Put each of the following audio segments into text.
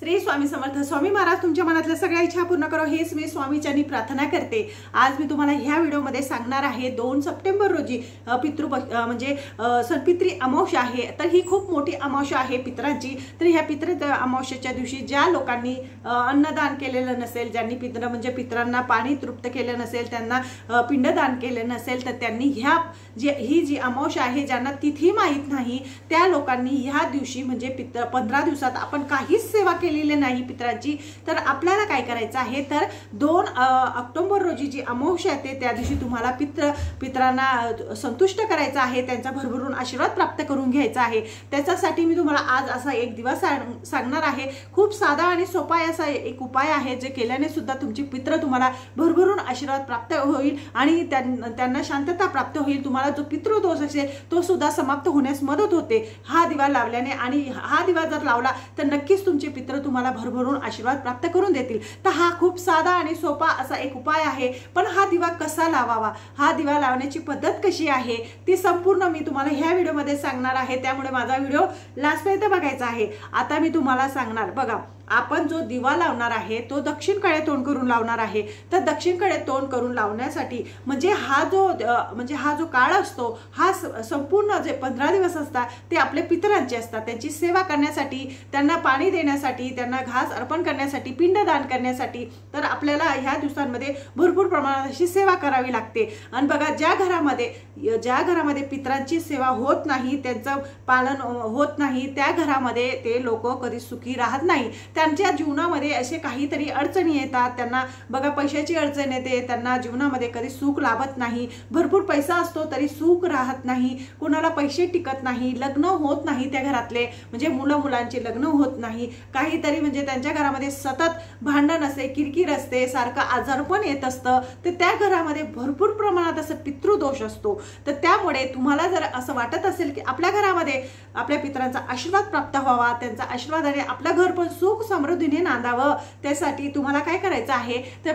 श्री स्वामी समर्थ स्वामी महाराज तुमच्या मनातल्या सगळ्या इच्छा पूर्ण करो हेच मी स्वामीचरणी प्रार्थना करते। आज मी तुम्हाला ह्या व्हिडिओमध्ये सांगणार आहे 2 सप्टेंबर रोजी पितृ अमावस्या आहे। तर ही खूप मोठी अमावस्या आहे पितरांची। तर ह्या पितृ अमावस्येच्या दिवशी ज्या लोकांनी अन्नदान केलेलं नसेल, ज्यांनी पितरांना पाणी तृप्त केलं नसेल, त्यांना पिंडदान केलं नसेल, तर त्यांनी ही जी अमावस्या आहे ज्यांना तिथी माहीत नाही त्या लोकांनी ह्या दिवशी 15 दिवसात आपण काहीच सेवा केलेली नाही पितरांची, तर आपल्याला काय करायचं आहे, तर 2 ऑक्टोबर रोजी जी अमावस्या येते त्या दिवशी तुम्हाला पितरांना संतुष्ट करायचं आहे, त्यांचा भरभरून आशीर्वाद प्राप्त करून घ्यायचा आहे। त्याच्यासाठी मी तुम्हाला आज असा एक दिवस सांगणार आहे। खूप साधा आणि सोपा असा एक उपाय आहे जे केल्याने सुद्धा तुमचे पित्र तुम्हाला भरभरून आशीर्वाद प्राप्त होईल आणि त्यांना शांतता प्राप्त होईल। तुम्हाला जो पितृदोष असेल तो सुद्धा समाप्त होण्यास मदत होते हा दिवा लावल्याने। आणि हा दिवा जर लावला तर नक्कीच तुमचे पित्र तुम्हाला भरभरून आशीर्वाद प्राप्त करून देतील। तर हा खूप साधा आणि सोपा असा एक उपाय आहे। पण हा दिवा कसा लावावा, हा दिवा लावण्याची पद्धत कशी आहे ती संपूर्ण मी तुम्हाला ह्या व्हिडिओमध्ये सांगणार आहे। त्यामुळे माझा व्हिडिओ लास्टपर्यंत बघायचा आहे। आता मी तुम्हाला सांगणार, बघा आपण जो दिवा लावणार आहे तो दक्षिणकडे तोंड करून लावणार आहे। तर दक्षिणकडे तोंड करून लावण्यासाठी हा जो काळ असतो, हा संपूर्ण जे 15 दिवस असतात ते आपले पितरांचे असतात। त्यांची सेवा करण्यासाठी, त्यांना पाणी देण्यासाठी, त्यांना घास अर्पण करण्यासाठी, पिंडदान करण्यासाठी तर आपल्याला ह्या दिवसांमध्ये भरपूर प्रमाणात अशी सेवा करावी लागते। आणि बघा ज्या घरामध्ये पितरांची सेवा होत नाही, त्यांचं पालन होत नाही, त्या घरामध्ये ते लोक कधी सुखी राहत नाही। त्यांच्या जीवनामध्ये असे काहीतरी अडचणी येतात, त्यांना बघा पैशाची अडचण येते, त्यांना जीवनामध्ये कधी सुख लाभत नाही, भरपूर पैसा असतो तरी सुख राहत नाही, कोणाला पैसे टिकत नाही, लग्न होत नाही, त्या घरातले मुलांचे लग्न होत नाही, काहीतरी त्यांच्या घरामध्ये सतत भांडण असते, किरकिर असते, सारखं आजारपण येत असतं। तर त्या घरामध्ये भरपूर प्रमाणात असं पितृदोष असतो। तर त्यामुळे तुम्हाला जर असं वाटत असेल की आपल्या घरामध्ये आपल्या पितरांचा आशीर्वाद प्राप्त व्हावा, त्यांचा आशीर्वादाने आपलं घर पण सुख समृद्धीने नांदावं, त्यासाठी तुम्हाला काय करायचं आहे, तर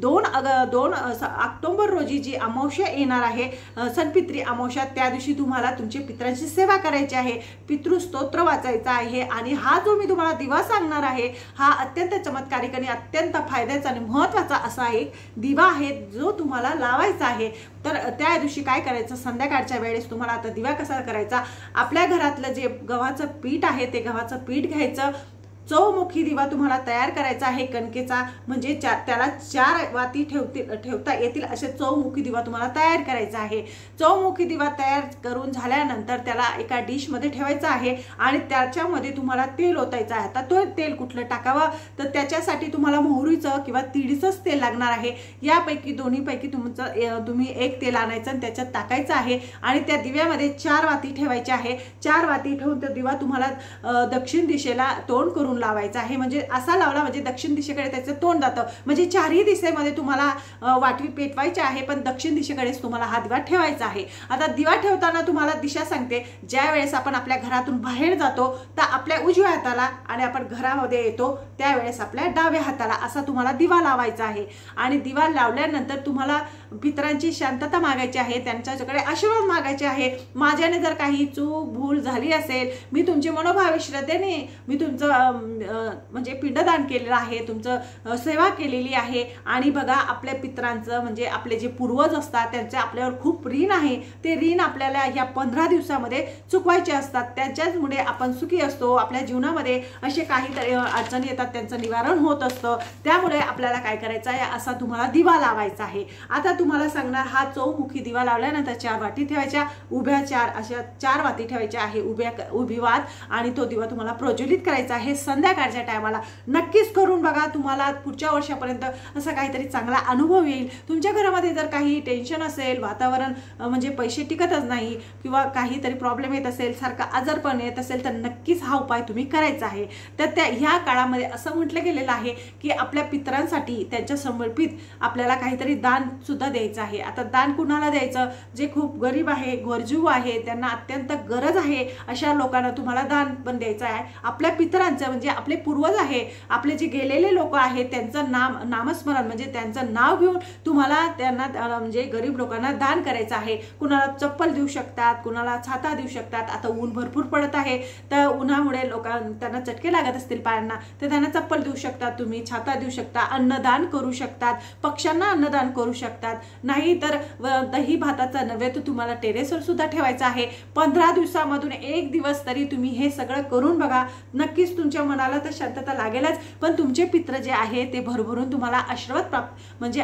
2 ऑक्टोबर रोजी जी अमावस्या येणार आहे, सणपित्री अमावस्या, त्या दिवशी तुम्हाला तुमच्या पितरांची सेवा करायची आहे, पितृस्तोत्र वाचायचा आहे। आणि हा जो मी तुम्हाला दिवा सांगणार आहे हा अत्यंत चमत्कारिक आणि अत्यंत फायद्याचा आणि महत्त्वाचा असा एक दिवा आहे जो तुम्हाला लावायचा आहे। तर त्या दिवशी काय करायचं, संध्याकाळच्या वेळेस तुम्हाला आता दिवा कसा करायचा, आपल्या घरातलं जे गव्हाचं पीठ आहे ते गव्हाचं पीठ घ्यायचं, चौमुखी दिवा तुम्हाला तयार करायचा आहे कणकेचा, त्याला 4 वाती ठेवता येतील असे चौमुखी दिवा तुम्हाला तयार करायचा आहे। चौमुखी दिवा तयार करून झाल्यानंतर त्याला एका डिश मध्ये ठेवायचा आहे आणि त्याच्यामध्ये तुम्हाला तेल ओतायचं आहे। आता तो तेल कुठलं टाकावं, तर त्याच्यासाठी तुम्हाला मोहरीचं किंवा तिळीचंच तेल लागणार आहे। यापैकी दोन्हीपैकी तुम्ही एक तेल आणायचं आणि त्याच्यात टाकायचं आहे आणि त्या दिव्यामध्ये 4 वाती ठेवायचे आहे। 4 वाती ठेवून तो दिवा तुम्हाला दक्षिण दिशेला तोंड करून लावायचा आहे। असा लावला दक्षिण दिशेकडे त्याचं तोंड जातं, चारही दिशेमध्ये तुम्हाला वाटी पेटवायची आहे, पण दक्षिण दिशेकडेच तुम्हाला हा दिवा ठेवायचा आहे। आता दिवा ठेवताना तुम्हाला दिशा सांगते, ज्या वेळेस आपण आपल्या घरातून बाहेर जातो तर आपल्या उजव्या हाताला आणि आपण घरामध्ये येतो त्यावेळेस आपल्या डाव्या हाताला असा तुम्हाला दिवा लावायचा आहे। आणि दिवा लावल्यानंतर तुम्हाला पितरांची शांतता मागायची आहे, त्यांच्याकडे आशीर्वाद मागायचे आहे। माझ्याने जर काही चूक भूल झाली असेल, मी तुमचे मनोभावी श्रद्धेने मी तुमचं पिंडदान केलेलं आहे, तुमचं सेवा केलेली आहे। आणि बघा आपल्या पितरांचं आपले जे पूर्वज असतात त्यांचे आपल्यावर खूप ऋण आहे, ते ऋण आपल्याला या 15 दिवसामध्ये चुकवायचे असतात, त्याच्यामुळे आपण सुखी असतो। आपल्या जीवनामध्ये असे काहीतरी अडचणी येतात, त्यांचं निवारण होत असतं। त्यामुळे आपल्याला काय करायचं आहे, असा तुम्हाला दिवा लावायचा आहे। आता तुम्हाला सांगणार, हा चौमुखी दिवा लावल्यानंतर 4 वाटी ठेवायच्या, उभ्या 4 अशा 4 वाती ठेवायच्या आहे, उभी वात, आणि तो दिवा तुम्हाला प्रज्वलित करायचा आहे संध्याकाळच्या टायमाला। नक्कीच करून बघा, तुम्हाला पुढच्या वर्षापर्यंत असा काहीतरी चांगला अनुभव येईल। तुमच्या घरामध्ये जर काही टेन्शन असेल, वातावरण पैसे टिकतच नाही किंवा काहीतरी प्रॉब्लेम येत असेल, सारखं आजारपण येत असेल, तर नक्कीच हा उपाय तुम्ही करायचा आहे। तर ह्या काळामध्ये असं म्हटलं गेलेलं आहे की आपल्या पितरांसाठी त्यांच्या समर्पित आपल्याला काहीतरी दान सुद्धा द्यायचं आहे। आता दान कुणाला द्यायचं, जे खूप गरीब आहे, गरजू आहे, त्यांना अत्यंत गरज आहे अशा लोकांना तुम्हाला दान पण द्यायचं आहे। आपल्या पितरांचं म्हणजे आपले पूर्वज आहे, आपले जे गेलेले लोक आहेत त्यांचं नामस्मरण म्हणजे त्यांचं नाव घेऊन तुम्हाला त्यांना म्हणजे गरीब लोकांना दान करायचं आहे. कुणाला चप्पल देऊ शकतात, कुणाला छाता देऊ शकतात. आता ऊन भरपूर पडत आहे, तर उन्हामुळे त्यांना चटके लागत असतील पायांना, तर त्यांना चप्पल देऊ शकतात, तुम्ही छाता देऊ शकता, अन्नदान करू शकतात, पक्ष्यांना अन्नदान करू शकतात. नाही तर दही भाताचा नैवेद्य तुम्हाला टेरेसवर सुद्धा ठेवायचा आहे. 15 दिवसामधून 1 दिवस तरी तुम्ही हे सगळं करून बघा. नक्कीच तुमच्या मनाला तर शांतता लागेलच, पण तुमचे पित्र जे आहे ते भरभरून तुम्हाला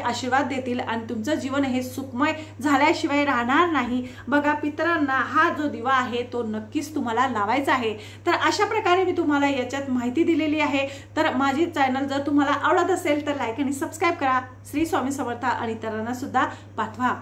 आशीर्वाद देतील आणि तुमचं जीवन हे सुखमय झाल्याशिवाय राहणार नाही. बघा, पितरांना हा जो दिवा आहे तो नक्कीच तुम्हाला लावायचा आहे. तर अशा प्रकारे मी तुम्हाला याच्यात माहिती दिलेली आहे. तर माझी चॅनल जर तुम्हाला आवडत असेल तर लाईक आणि सबस्क्राईब करा. श्री स्वामी समर्थ आणि इतरांना सुद्धा पाठवा.